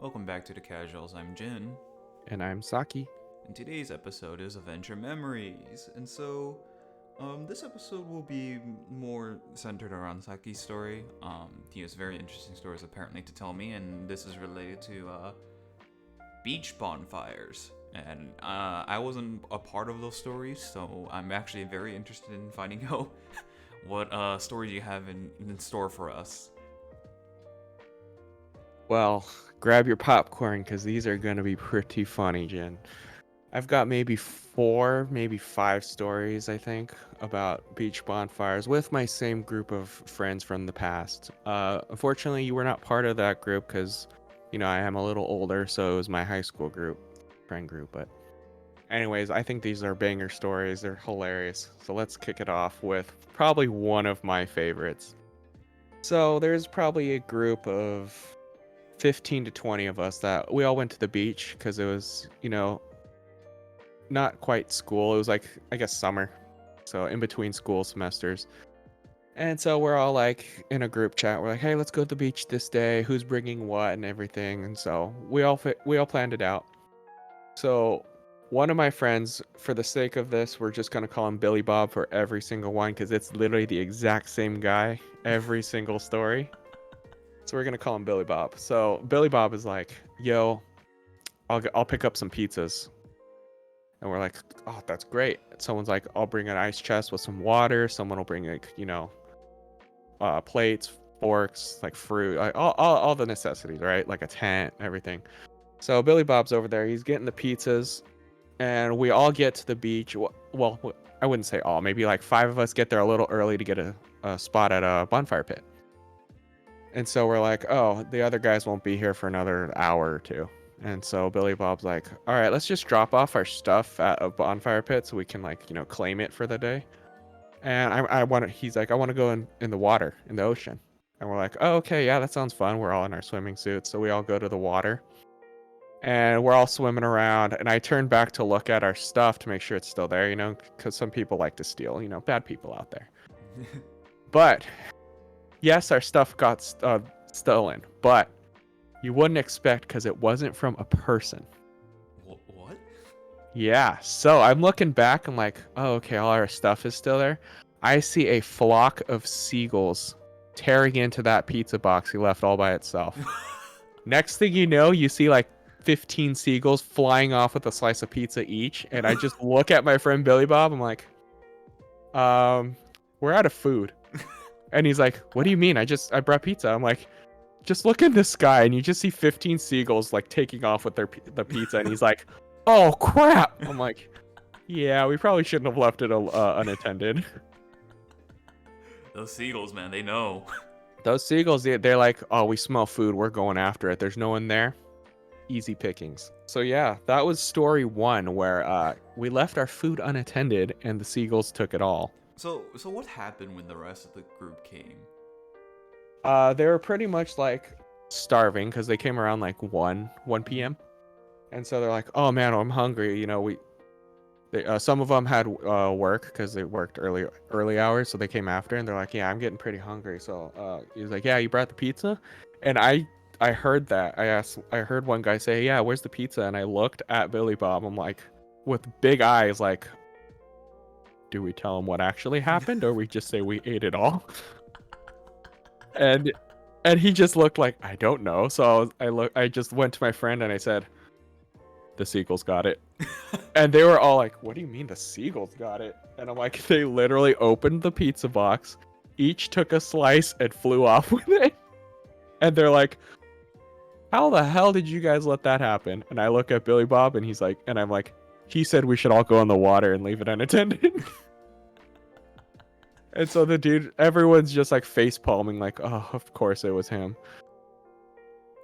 Welcome back to the Casuals. I'm Jin, And I'm Saki. and today's episode is Adventure Memories. This episode will be more centered around Saki's story. He has very interesting stories apparently to tell me, and this is related to beach bonfires. And I wasn't a part of those stories, so I'm actually very interested in finding out what stories you have in store for us. Well, grab your popcorn because these are going to be pretty funny, Jen. I've got maybe four, maybe five stories, I think, about beach bonfires with my same group of friends from the past. Unfortunately, you were not part of that group because, I am a little older, so it was my high school friend group. But, anyways, I think these are banger stories. They're hilarious. So let's kick it off with probably one of my favorites. So there's probably a group of 15 to 20 of us that we all went to the beach because it was, not quite school. It was like, I guess, summer. So in between school semesters. And so we're all like in a group chat. We're like, hey, let's go to the beach this day. Who's bringing what and everything. And so we all planned it out. So one of my friends, for the sake of this, we're just going to call him Billy Bob for every single one because it's literally the exact same guy every single story. So we're gonna call him Billy Bob. So Billy Bob is like, "Yo, I'll pick up some pizzas," and we're like, "Oh, that's great." Someone's like, "I'll bring an ice chest with some water." Someone will bring like, plates, forks, like fruit, like all the necessities, right? Like a tent, everything. So Billy Bob's over there. He's getting the pizzas, and we all get to the beach. Well, I wouldn't say all. Maybe like five of us get there a little early to get a spot at a bonfire pit. And so we're like, oh, the other guys won't be here for another hour or two. And so Billy Bob's like, all right, let's just drop off our stuff at a bonfire pit so we can like, claim it for the day. And I want to, he's like, I want to go in the water, in the ocean. And we're like, oh, okay, yeah, that sounds fun. We're all in our swimming suits. So we all go to the water and we're all swimming around. And I turn back to look at our stuff to make sure it's still there, because some people like to steal, bad people out there. But yes, our stuff got stolen, but you wouldn't expect because it wasn't from a person. What? Yeah, so I'm looking back. I'm like, oh, okay, all our stuff is still there. I see a flock of seagulls tearing into that pizza box he left all by itself. Next thing you know, you see like 15 seagulls flying off with a slice of pizza each. And I just look at my friend Billy Bob. I'm like, we're out of food. And he's like, what do you mean? I brought pizza. I'm like, just look in the sky and you just see 15 seagulls like taking off with the pizza. And he's like, oh crap. I'm like, yeah, we probably shouldn't have left it unattended. Those seagulls, man, they know. Those seagulls, they're like, oh, we smell food. We're going after it. There's no one there. Easy pickings. So yeah, that was story one where we left our food unattended and the seagulls took it all. So what happened when the rest of the group came? They were pretty much like starving because they came around like 1 p.m. And so they're like, oh man, I'm hungry. Some of them had work because they worked early hours, so they came after, and they're like, "Yeah, I'm getting pretty hungry." So he's like, "Yeah, you brought the pizza," and I heard that. I heard one guy say, "Yeah, where's the pizza?" And I looked at Billy Bob. I'm like, with big eyes, like, do we tell him what actually happened, or we just say we ate it all? and and he just looked like I don't know. So I just went to my friend and I said, "The seagulls got it." And they were all like, what do you mean the seagulls got it? And I'm like, they literally opened the pizza box, each took a slice and flew off with it. And they're like, how the hell did you guys let that happen? And I look at Billy Bob and he's like, and I'm like, he said we should all go in the water and leave it unattended. And so everyone's just like face palming, like, oh, of course it was him.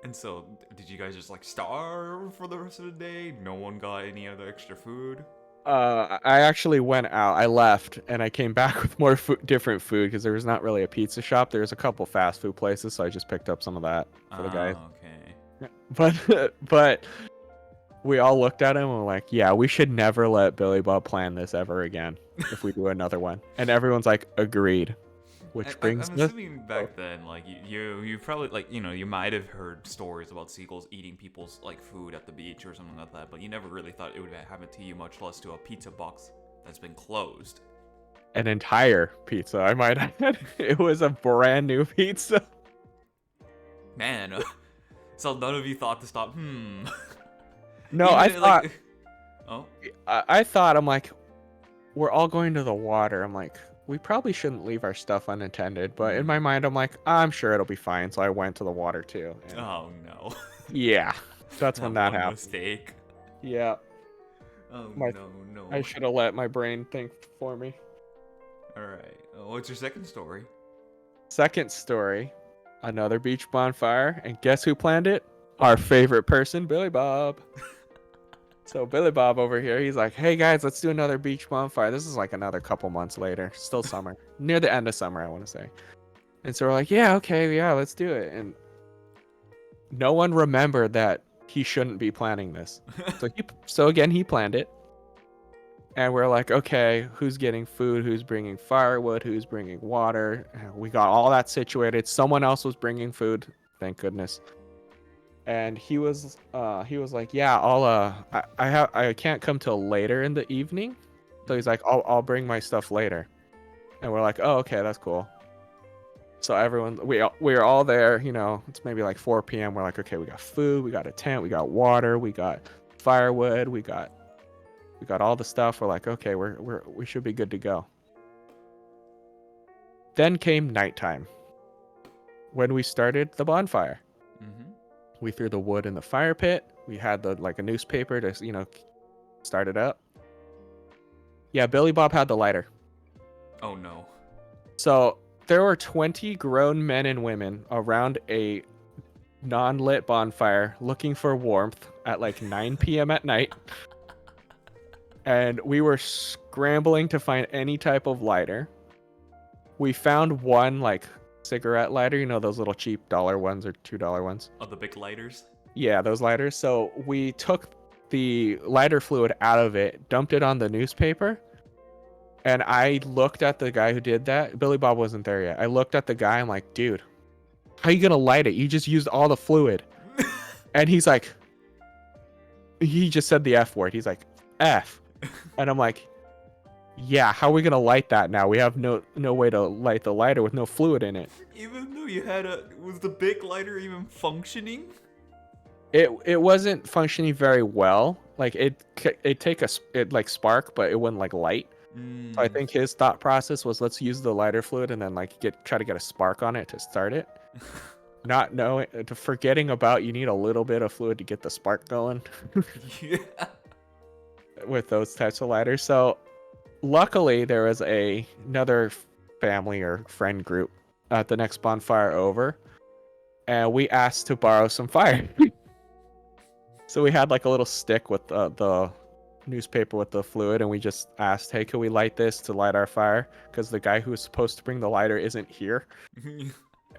And so, did you guys just like starve for the rest of the day? No one got any other extra food? I actually went out. I left and I came back with more different food because there was not really a pizza shop. There was a couple fast food places, so I just picked up some of that for the guys. Ah, okay. But we all looked at him and were like, "Yeah, we should never let Billy Bob plan this ever again if we do another one." And everyone's like, "Agreed." which I'm brings us. assuming Oh, back then, like you probably like you might have heard stories about seagulls eating people's like food at the beach or something like that, but you never really thought it would happen to you, much less to a pizza box that's been closed. an entire pizza, I might add. It was a brand new pizza. Man, so none of you thought to stop. No, Even I if, thought, like, oh, I thought, I'm like, we're all going to the water. I'm like, we probably shouldn't leave our stuff unattended. But in my mind, I'm like, I'm sure it'll be fine. So I went to the water too. And oh no, yeah, that's when that that one happened. mistake. Yeah, Oh my no, I no. should have let my brain think for me. All right, what's your second story? Second story, another beach bonfire, and guess who planned it? Our favorite person, Billy Bob. So Billy Bob over here, he's like, "Hey guys, let's do another beach bonfire." This is like another couple months later, still summer, near the end of summer, I want to say. And so we're like, "Yeah, okay, yeah, let's do it." And no one remembered that he shouldn't be planning this. So again, he planned it, and we're like, "Okay, who's getting food? Who's bringing firewood? Who's bringing water?" And we got all that situated. Someone else was bringing food, thank goodness. And he was like, yeah, I can't come till later in the evening. So he's like, I'll bring my stuff later. And we're like, oh, okay, that's cool. So everyone, we're all there, it's maybe like 4 p.m. We're like, okay, we got food, we got a tent, we got water, we got firewood, we got all the stuff. We're like, okay, we should be good to go. Then came nighttime when we started the bonfire. Mm-hmm. We threw the wood in the fire pit. We had a newspaper to, start it up. Yeah, Billy Bob had the lighter. Oh no. So there were 20 grown men and women around a non-lit bonfire looking for warmth at like 9 p.m. at night. And we were scrambling to find any type of lighter. We found one like cigarette lighter, those little cheap $1 ones or $2 ones. Oh, the big lighters. Yeah, those lighters. So we took the lighter fluid out of it, dumped it on the newspaper, and I looked at the guy who did that. Billy Bob wasn't there yet. I looked at the guy. I'm like, dude, how you gonna light it? You just used all the fluid. And he's like, he just said the F word. He's like, F. And I'm like, yeah, how are we gonna light that now? We have no way to light the lighter with no fluid in it. Even though you had was the big lighter even functioning? It wasn't functioning very well. Like it take it like spark, but it wouldn't like light. So I think his thought process was, let's use the lighter fluid and then like try to get a spark on it to start it. Not knowing, forgetting about you need a little bit of fluid to get the spark going. Yeah. With those types of lighters. So luckily there was another family or friend group at the next bonfire over, and we asked to borrow some fire. So we had like a little stick with the newspaper with the fluid, and we just asked, hey, can we light this to light our fire? Because the guy who was supposed to bring the lighter isn't here.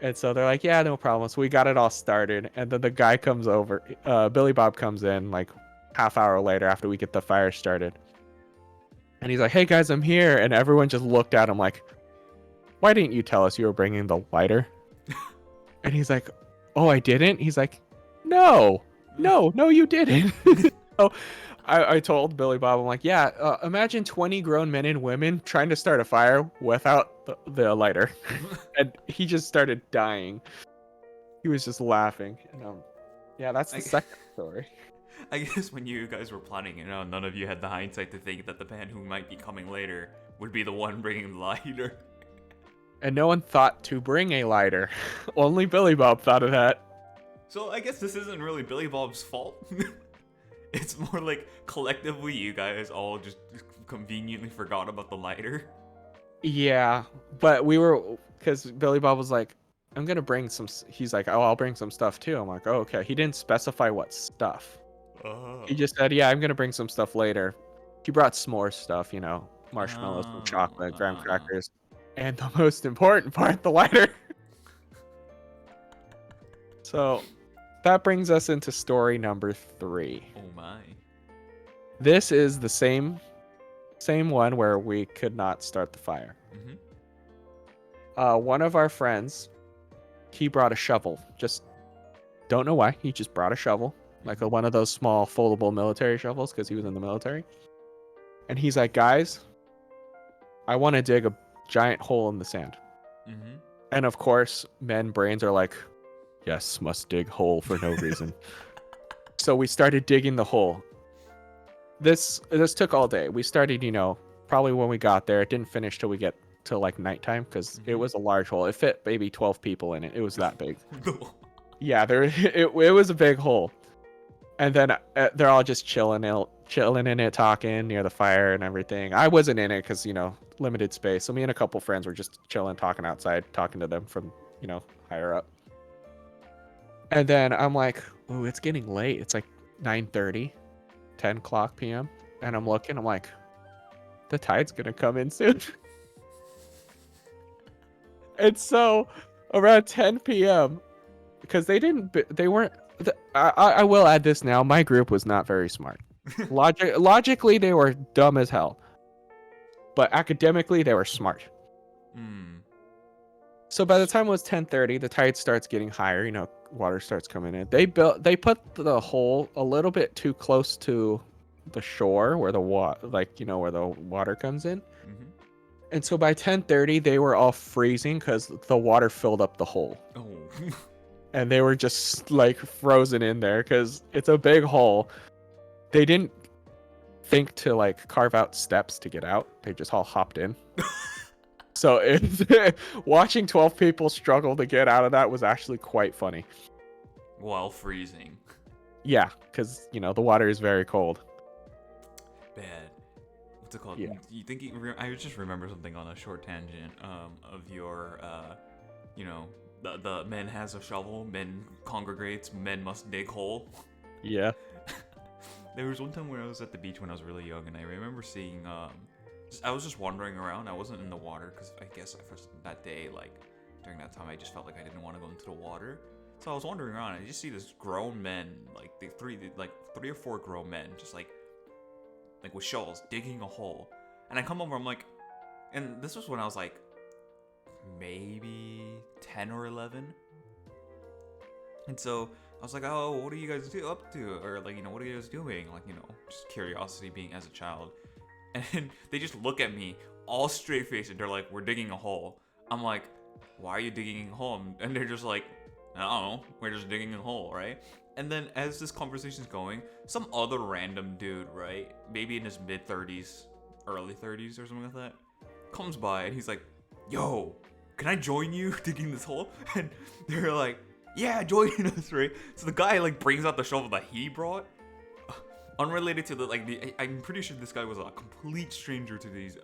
And so they're like, yeah, no problem. So we got it all started, and then the guy comes over. Billy Bob comes in like half hour later after we get the fire started. And he's like, hey guys, I'm here. And everyone just looked at him like, why didn't you tell us you were bringing the lighter? And he's like, oh, I didn't? He's like, no, you didn't. So I told Billy Bob, I'm like, yeah, imagine 20 grown men and women trying to start a fire without the lighter. And he just started dying. He was just laughing. And yeah, that's the second story. I guess when you guys were planning it out, none of you had the hindsight to think that the man who might be coming later would be the one bringing the lighter. And no one thought to bring a lighter. Only Billy Bob thought of that. So I guess this isn't really Billy Bob's fault. It's more like collectively you guys all just conveniently forgot about the lighter. Yeah, but we were, because Billy Bob was like, I'm gonna bring some. He's like, oh, I'll bring some stuff too. I'm like, oh, okay. He didn't specify what stuff. Oh. He just said, yeah, I'm gonna bring some stuff later. He brought s'more stuff, marshmallows, some chocolate, graham crackers, and the most important part, the lighter. So that brings us into story number 3. Oh my. This is the same one where we could not start the fire. Mm-hmm. one of our friends, he brought a shovel. Just don't know why. He just brought a shovel, like one of those small foldable military shovels, because he was in the military. And he's like, guys, I want to dig a giant hole in the sand. Mm-hmm. And of course, men brains are like, yes, must dig hole for no reason. So we started digging the hole. This took all day. We started, probably when we got there. It didn't finish till we get to like nighttime, because it was a large hole. It fit maybe 12 people in it. It was that big. Yeah, it was a big hole. And then they're all just chilling in it, talking near the fire and everything. I wasn't in it because, limited space. So me and a couple friends were just chilling, talking outside, talking to them from, higher up. And then I'm like, ooh, it's getting late. It's like 9:30, 10 o'clock p.m. And I'm looking, I'm like, the tide's going to come in soon. And so around 10 p.m., because they weren't, I will add this now, my group was not very smart. Logically, they were dumb as hell. But academically, they were smart. So by the time it was 10:30, the tide starts getting higher, water starts coming in. They put the hole a little bit too close to the shore where the where the water comes in. Mm-hmm. And so by 10:30, they were all freezing because the water filled up the hole. Oh. And they were just like frozen in there because it's a big hole. They didn't think to like carve out steps to get out. They just all hopped in. So watching 12 people struggle to get out of that was actually quite funny. While freezing. Yeah, because the water is very cold. Bad. What's it called? Yeah. You think I just remember something on a short tangent of your the men has a shovel, men congregates, men must dig hole. Yeah. There was one time where I was at the beach when I was really young, and I remember seeing I was just wandering around. I wasn't in the water because I guess that day, like during that time, I just felt like I didn't want to go into the water. So I was wandering around, and I just see this grown men, like three or four grown men, just like with shovels digging a hole. And I come over, I'm like, and this was when I was like maybe 10 or 11. And so I was like, oh, what are you guys up to? Or like, what are you guys doing? Like, just curiosity being as a child. And they just look at me all straight faced and they're like, we're digging a hole. I'm like, why are you digging a hole? And they're just like, I don't know, we're just digging a hole, right? And then as this conversation's going, some other random dude, right, maybe in his mid-30s, early 30s or something like that, comes by and he's like, yo, can I join you digging this hole? And they're like, yeah, join us, right? So the guy like brings out the shovel that he brought, unrelated to I'm pretty sure this guy was a complete stranger to these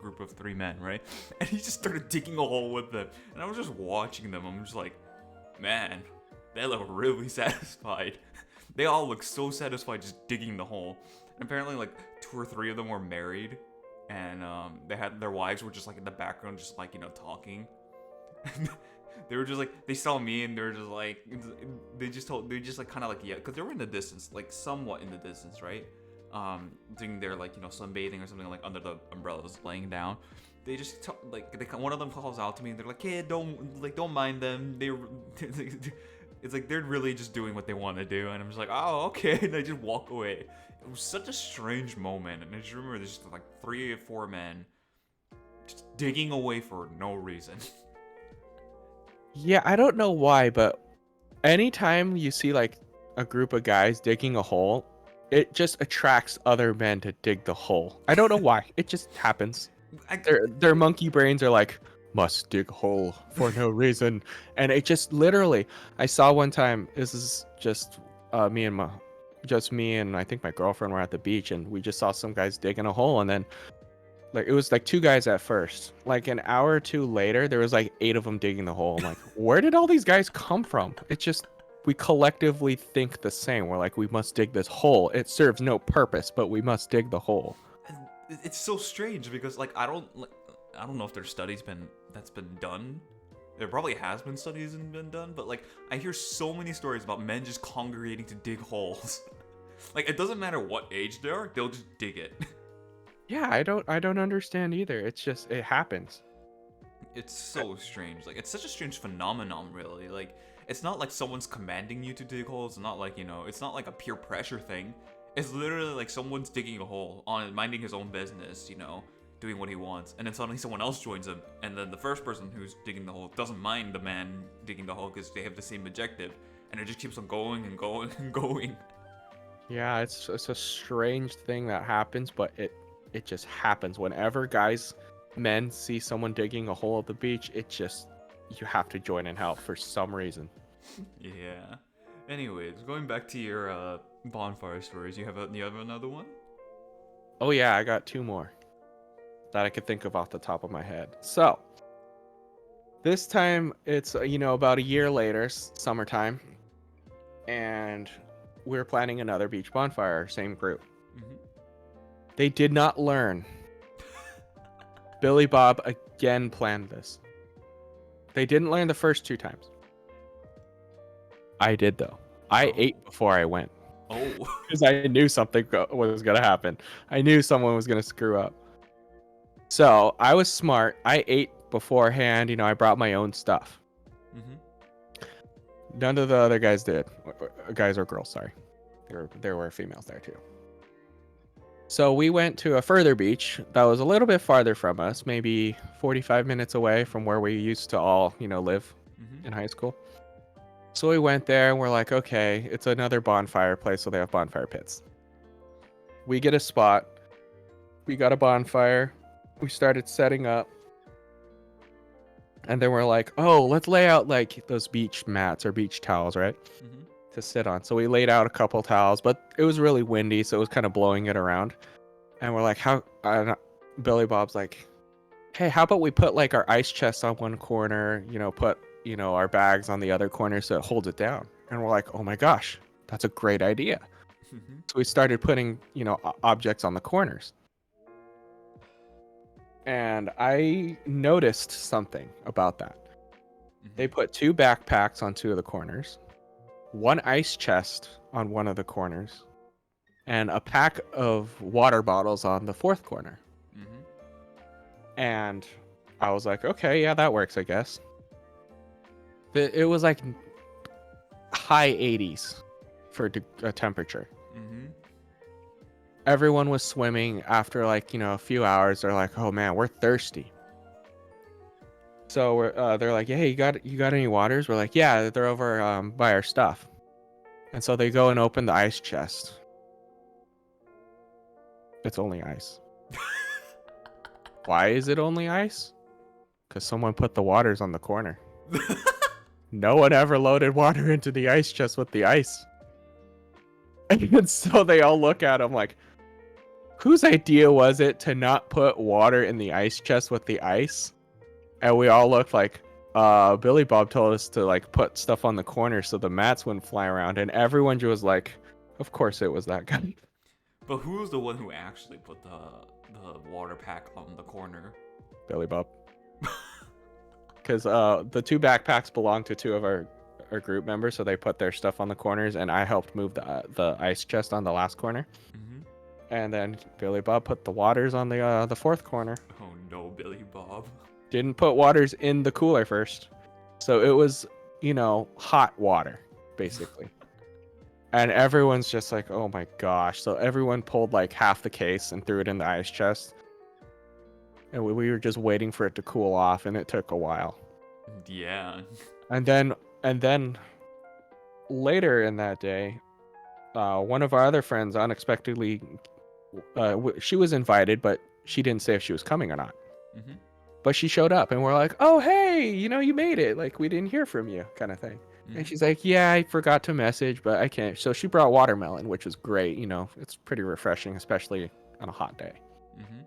group of three men, right? And he just started digging a hole with them, and I was just watching them. I'm just like, man, they look really satisfied. They all look so satisfied just digging the hole. And apparently, like 2 or 3 of them were married, and they had their wives were just like in the background, just like talking. They were just like, they saw me and they were just like, they just like kind of like, yeah, because they were in the distance, like somewhat in the distance, right? Doing their like sunbathing or something, like under the umbrellas, laying down. They just one of them calls out to me and they're like, hey, don't mind them. It's like they're really just doing what they want to do, and I'm just like, oh, okay, and I just walk away. It was such a strange moment, and I just remember there's just like 3 or 4 men just digging away for no reason. Yeah, I don't know why, but anytime you see like a group of guys digging a hole, it just attracts other men to dig the hole. I don't know why. It just happens. Their monkey brains are like, must dig a hole for no reason. And it just literally, I saw one time, this is just me and I think my girlfriend were at the beach, and we just saw some guys digging a hole, and then like it was like 2 guys at first. Like an hour or 2 later, there was like 8 of them digging the hole. I'm like, where did all these guys come from? It's just we collectively think the same. We're like, we must dig this hole. It serves no purpose, but we must dig the hole. It's so strange because like I don't know if there's studies that's been done. There probably has been studies and been done, but like I hear so many stories about men just congregating to dig holes. Like it doesn't matter what age they are, they'll just dig it. Yeah, I don't understand either. It's just it happens. it's so strange. Like, it's such a strange phenomenon, really. Like, it's not like someone's commanding you to dig holes. It's not like, it's not like a peer pressure thing. It's literally like someone's digging a hole on minding his own business, doing what he wants, and then suddenly someone else joins him, and then the first person who's digging the hole doesn't mind the man digging the hole because they have the same objective, and it just keeps on going and going and going. Yeah, it's a strange thing that happens, but it just happens whenever men see someone digging a hole at the beach. You have to join and help for some reason. Yeah. Anyways, going back to your bonfire stories, you have another one? Oh yeah, I got two more that I could think of off the top of my head. So this time it's about a year later, summertime, and we're planning another beach bonfire, same group. Mm-hmm. They did not learn. Billy Bob again planned this. They didn't learn the first two times. I did though. I ate before I went. Oh. Because I knew something was going to happen. I knew someone was going to screw up. So I was smart. I ate beforehand. I brought my own stuff. Mm-hmm. None of the other guys did. Guys or girls, sorry. There were females there too. So we went to a further beach that was a little bit farther from us, maybe 45 minutes away from where we used to all, live in high school. So we went there and we're like, okay, it's another bonfire place, so they have bonfire pits. We get a spot. We got a bonfire. We started setting up. And then we're like, oh, let's lay out like those beach mats or beach towels, right? Mm-hmm. To sit on. So we laid out a couple towels, but it was really windy, so it was kind of blowing it around. And we're like, Billy Bob's like, hey, how about we put like our ice chest on one corner, put our bags on the other corner so it holds it down. And we're like, oh my gosh, that's a great idea. Mm-hmm. So we started putting, objects on the corners. And I noticed something about that. Mm-hmm. They put 2 backpacks on 2 of the corners, 1 ice chest on one of the corners, and a pack of water bottles on the 4th corner. Mm-hmm. And I was like, okay, yeah, that works, I guess. It was like high 80s for a temperature. Mm-hmm. Everyone was swimming after like, a few hours. They're like, oh man, we're thirsty. So they're like, hey, you got any waters? We're like, yeah, they're over by our stuff. And so they go and open the ice chest. It's only ice. Why is it only ice? Because someone put the waters on the corner. No one ever loaded water into the ice chest with the ice. And so they all look at him like, whose idea was it to not put water in the ice chest with the ice? And we all looked like, Billy Bob told us to like put stuff on the corner so the mats wouldn't fly around. And everyone was like, of course it was that guy. But who's the one who actually put the water pack on the corner? Billy Bob. Because the 2 backpacks belong to 2 of our group members, so they put their stuff on the corners, and I helped move the ice chest on the last corner. Mm-hmm. And then Billy Bob put the waters on the 4th corner. Oh no, Billy Bob. Didn't put waters in the cooler first, so it was hot water basically. And everyone's just like, oh my gosh. So everyone pulled like half the case and threw it in the ice chest. And we were just waiting for it to cool off, and it took a while. Yeah. And then later in that day, one of our other friends unexpectedly, she was invited, but she didn't say if she was coming or not. Mm-hmm. But she showed up, and we're like, oh, hey, you made it. Like, we didn't hear from you, kind of thing. Mm-hmm. And she's like, yeah, I forgot to message, but I can't. So she brought watermelon, which was great. It's pretty refreshing, especially on a hot day. Mm-hmm.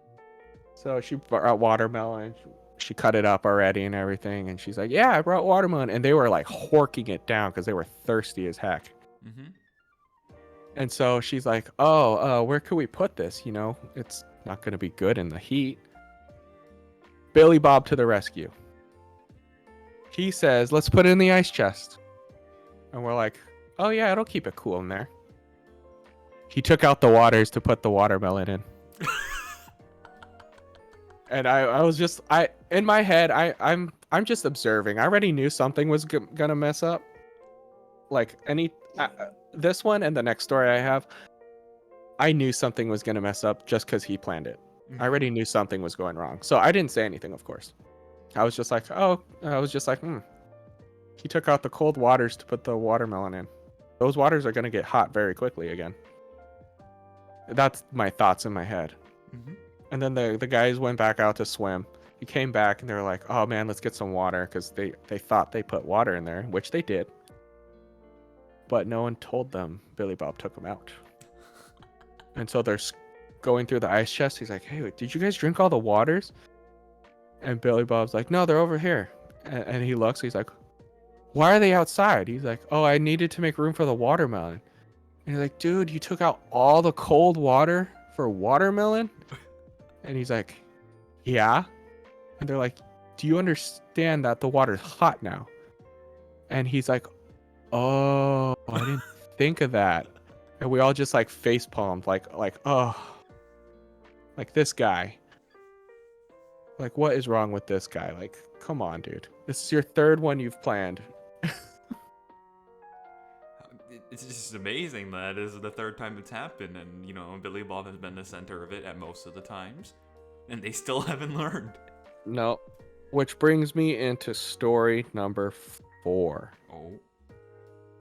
So she brought watermelon. She cut it up already and everything. And she's like, yeah, I brought watermelon. And they were like horking it down because they were thirsty as heck. Mm-hmm. And so she's like, oh, where could we put this? It's not going to be good in the heat. Billy Bob to the rescue. He says, let's put it in the ice chest. And we're like, oh yeah, it'll keep it cool in there. He took out the waters to put the watermelon in. And I was just in my head I'm just observing. I already knew something was gonna mess up. Like this one and the next story I have, I knew something was gonna mess up just because he planned it. I already knew something was going wrong, so I didn't say anything. Of course, I was just like, He took out the cold waters to put the watermelon in. Those waters are gonna get hot very quickly again. That's my thoughts in my head. Mm-hmm. And then the guys went back out to swim. He came back and they were like, "Oh man, let's get some water," because they thought they put water in there, which they did. But no one told them Billy Bob took them out. And so they're going through the ice chest. He's like, "Hey, did you guys drink all the waters?" And Billy Bob's like, "No, they're over here." And he looks. He's like, "Why are they outside?" He's like, "Oh, I needed to make room for the watermelon." And he's like, "Dude, you took out all the cold water for watermelon?" And he's like, "Yeah." And they're like, "Do you understand that the water's hot now?" And he's like, "Oh, I didn't think of that." And we all just like face palmed, like, oh, like this guy. Like, what is wrong with this guy? Like, come on, dude. This is your third one you've planned. It's just amazing that is the third time it's happened, and Billy Bob has been the center of it at most of the times, and they still haven't learned. No. Which brings me into story number 4. Oh.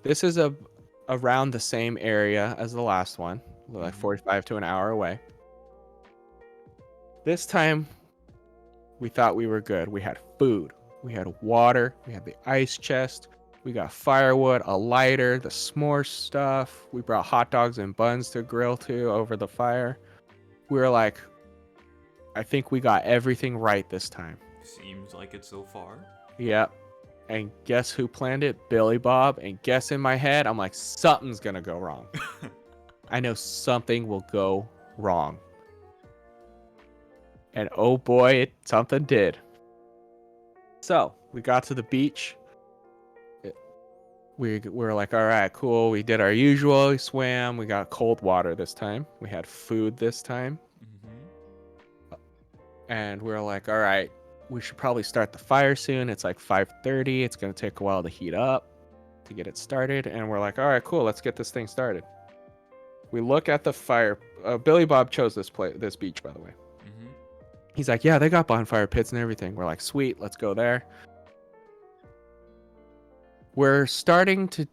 This is around the same area as the last one, like 45 to an hour away. This time, we thought we were good. We had food, we had water, we had the ice chest, we got firewood, a lighter, the s'more stuff. We brought hot dogs and buns to grill to over the fire. We were like, I think we got everything right this time. Seems like it so far. Yep. And guess who planned it? Billy Bob. And guess in my head, I'm like, something's going to go wrong. I know something will go wrong. And oh boy, something did. So we got to the beach. We were like, all right, cool. We did our usual. We swam. We got cold water this time. We had food this time. And we were like, all right, we should probably start the fire soon. It's like 5:30. It's going to take a while to heat up to get it started. And we're like, all right, cool. Let's get this thing started. We look at the fire. Billy Bob chose this beach, by the way. He's like, yeah, they got bonfire pits and everything. We're like, sweet, let's go there. We're starting to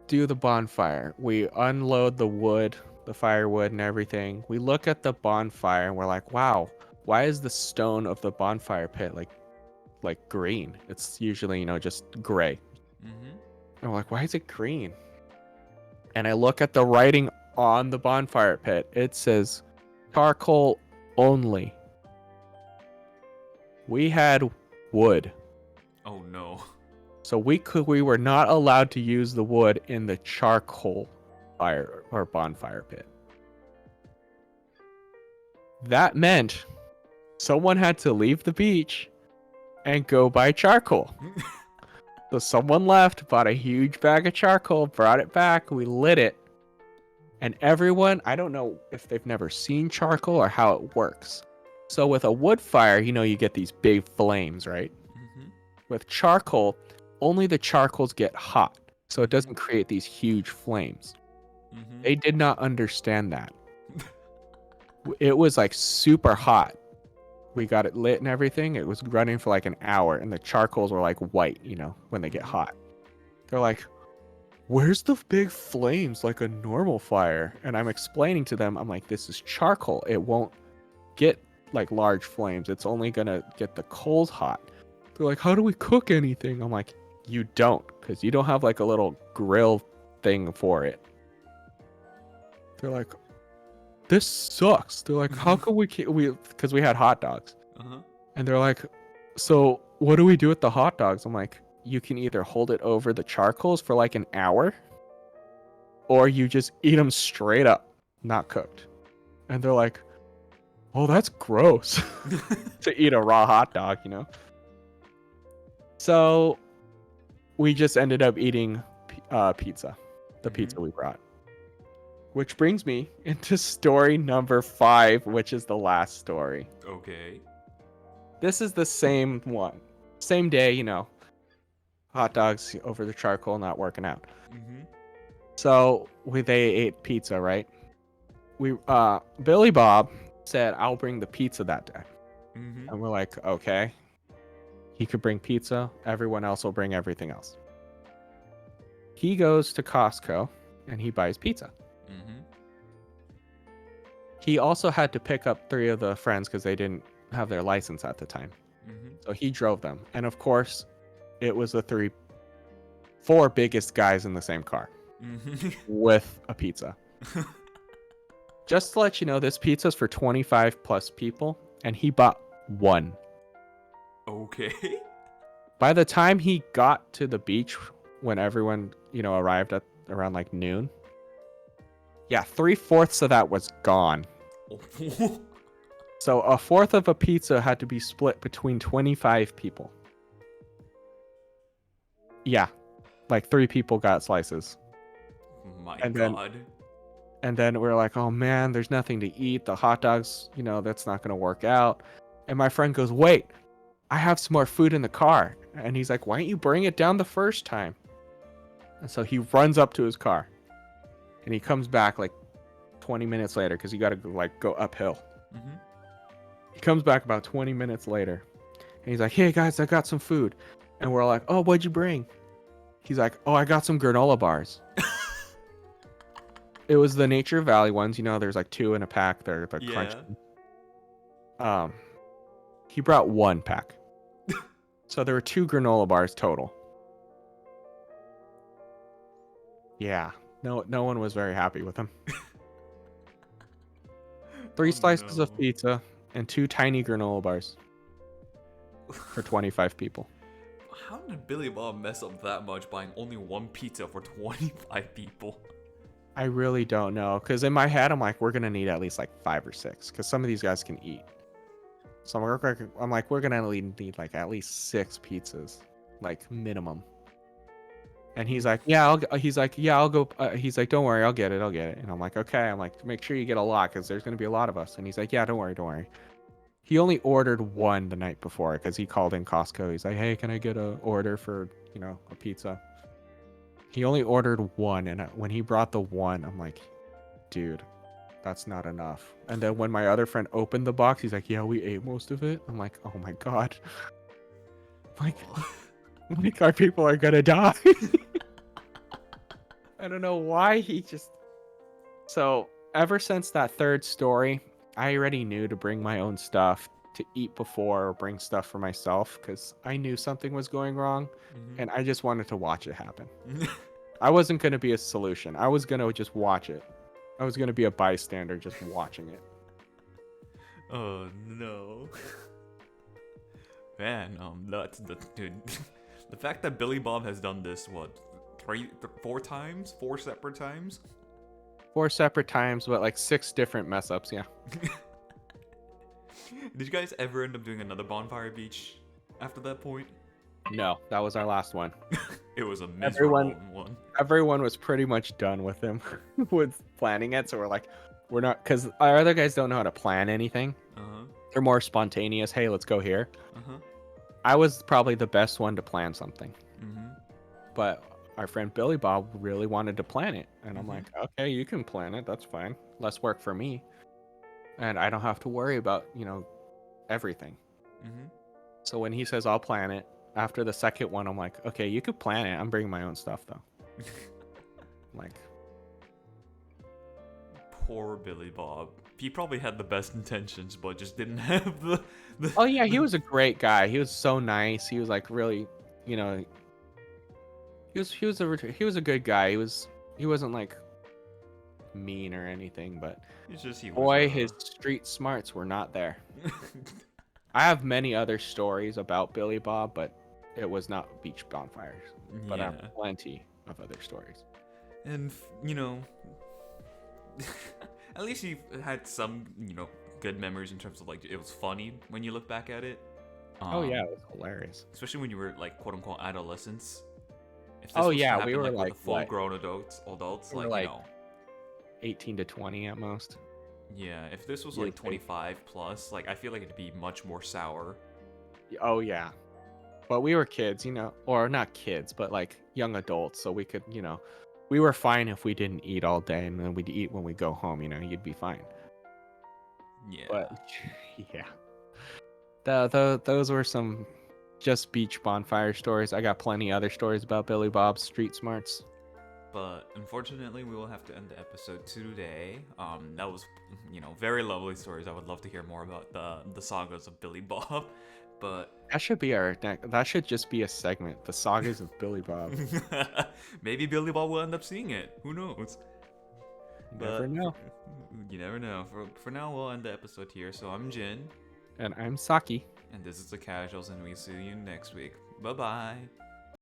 do the bonfire. We unload the wood, the firewood and everything. We look at the bonfire and we're like, wow, why is the stone of the bonfire pit like green? It's usually, just gray. And we're like, why is it green? And I look at the writing on the bonfire pit. It says charcoal only. We had wood. Oh no. So we were not allowed to use the wood in the charcoal fire or bonfire pit. That meant someone had to leave the beach and go buy charcoal. So someone left, bought a huge bag of charcoal, brought it back, we lit it. And everyone, I don't know if they've never seen charcoal or how it works. So with a wood fire, you get these big flames, right? With charcoal, only the charcoals get hot, so it doesn't create these huge flames. They did not understand that. It was like super hot. We got it lit and everything. It was running for like an hour, and the charcoals were like white, when they get hot. They're like, where's the big flames like a normal fire? And I'm explaining to them, I'm like, this is charcoal. It won't get like large flames. It's only gonna get the coals hot. They're like, how do we cook anything? I'm like, you don't, because you don't have like a little grill thing for it. They're like, this sucks. They're like, how can we because we had hot dogs. And they're like, so what do we do with the hot dogs? I'm like, you can either hold it over the charcoals for like an hour, or you just eat them straight up, not cooked. And they're like, oh, that's gross to eat a raw hot dog, So we just ended up eating pizza, the pizza we brought. Which brings me into story number 5, which is the last story. Okay. This is the same one. Same day, you know, hot dogs over the charcoal not working out. Mm-hmm. So they ate pizza, right? Billy Bob said, "I'll bring the pizza that day." Mm-hmm. And we're like, "Okay." He could bring pizza, everyone else will bring everything else. He goes to Costco and he buys pizza. Mm-hmm. He also had to pick up 3 of the friends because they didn't have their license at the time. Mm-hmm. So he drove them. And of course, it was the 4 biggest guys in the same car Mm-hmm. with a pizza. Just to let you know, this pizza's for 25 plus people, and he bought 1. Okay. By the time he got to the beach, when everyone, you know, arrived at around like noon, yeah, 3/4 of that was gone. So 1/4 of a pizza had to be split between 25 people. Yeah, like 3 people got slices. My And God. then we're like, oh man, there's nothing to eat. The hot dogs, you know, that's not gonna work out. And my friend goes, wait, I have some more food in the car. And he's like, why don't you bring it down the first time? And so he runs up to his car, and he comes back like 20 minutes later because you got to like go uphill. Mm-hmm. He comes back about 20 minutes later, and he's like, hey guys, I got some food. And we're like, oh, what'd you bring? He's like, oh, I got some granola bars. It was the Nature Valley ones. You know, there's like 2 in a pack. They're Yeah. crunchy. He brought 1 pack. So there were 2 granola bars total. Yeah. No one was very happy with him. 3 Oh, slices of no. pizza and 2 tiny granola bars for 25 people. How did Billy Bob mess up that much buying only 1 pizza for 25 people? I really don't know, because in my head I'm like, we're gonna need at least like 5 or 6, because some of these guys can eat. So I'm like, we're gonna need like at least 6 pizzas, like minimum. And he's like, yeah, I'll go. He's like, don't worry, I'll get it. And I'm like, okay. I'm like, make sure you get a lot, because there's gonna be a lot of us. And he's like, yeah, don't worry. He only ordered 1 the night before because he called in Costco. He's like, hey, can I get a order for, you know, a pizza? He only ordered 1, and when he brought the 1, I'm like, dude, that's not enough. And then when my other friend opened the box, he's like, yeah, we ate most of it. I'm like, oh my god. Like, our people are gonna die. I don't know why he just. So ever since that 3rd story, I already knew to bring my own stuff to eat before, or bring stuff for myself, because I knew something was going wrong, Mm-hmm. and I just wanted to watch it happen. I wasn't going to be a solution. I was going to just watch it. I was going to be a bystander just watching it. Oh no. Man, that's the dude. The fact that Billy Bob has done this, what, 4 times? 4 separate times? 4 separate times, but like 6 different mess ups, yeah. Did you guys ever end up doing another bonfire beach after that point? No, that was our last one. It was a miserable one. Everyone was pretty much done with him with planning it, so we're not, because our other guys don't know how to plan anything. Uh-huh. They're more spontaneous. Hey, let's go here. Uh-huh. I was probably the best one to plan something, Mm-hmm. but our friend Billy Bob really wanted to plan it, and I'm Mhm. like, okay, you can plan it, that's fine, less work for me, and I don't have to worry about, you know, everything. Mm-hmm. So when he says I'll plan it, after the second one, I'm like, okay, you could plan it, I'm bringing my own stuff though. Like, Poor Billy Bob. He probably had the best intentions, but just didn't have the oh yeah, he was a great guy. He was so nice. He was like really, you know, he was a good guy. He wasn't like mean or anything, but It's just he was. boy, his street smarts were not there. I have many other stories about Billy Bob, but it was not beach bonfires. But I Yeah. have plenty of other stories. And you know, at least you had some, you know, good memories in terms of like it was funny when you look back at it. Oh yeah, it was hilarious. Especially when you were like quote unquote adolescents. If this Oh was to yeah, happen, we were like like with the full what? grown adults, We were like like you know, 18 to 20 at most. yeah. If this was You like would think. 25 plus, like I feel like it'd be much more sour. Oh yeah. But we were kids, or not kids, but like young adults, so we could, we were fine if we didn't eat all day, and then we'd eat when we go home. You'd be fine. But Yeah. yeah, those were some just beach bonfire stories. I got plenty other stories about Billy Bob's street smarts. But unfortunately, we will have to end the episode today. That was, very lovely stories. I would love to hear more about the sagas of Billy Bob, but That should be that should just be a segment, the sagas of Billy Bob. maybe Billy Bob will end up seeing it. Who knows? You never know. You never know. For now, we'll end the episode here. So I'm Jin, And I'm Saki. and this is the Casuals, and we see you next week. Bye bye.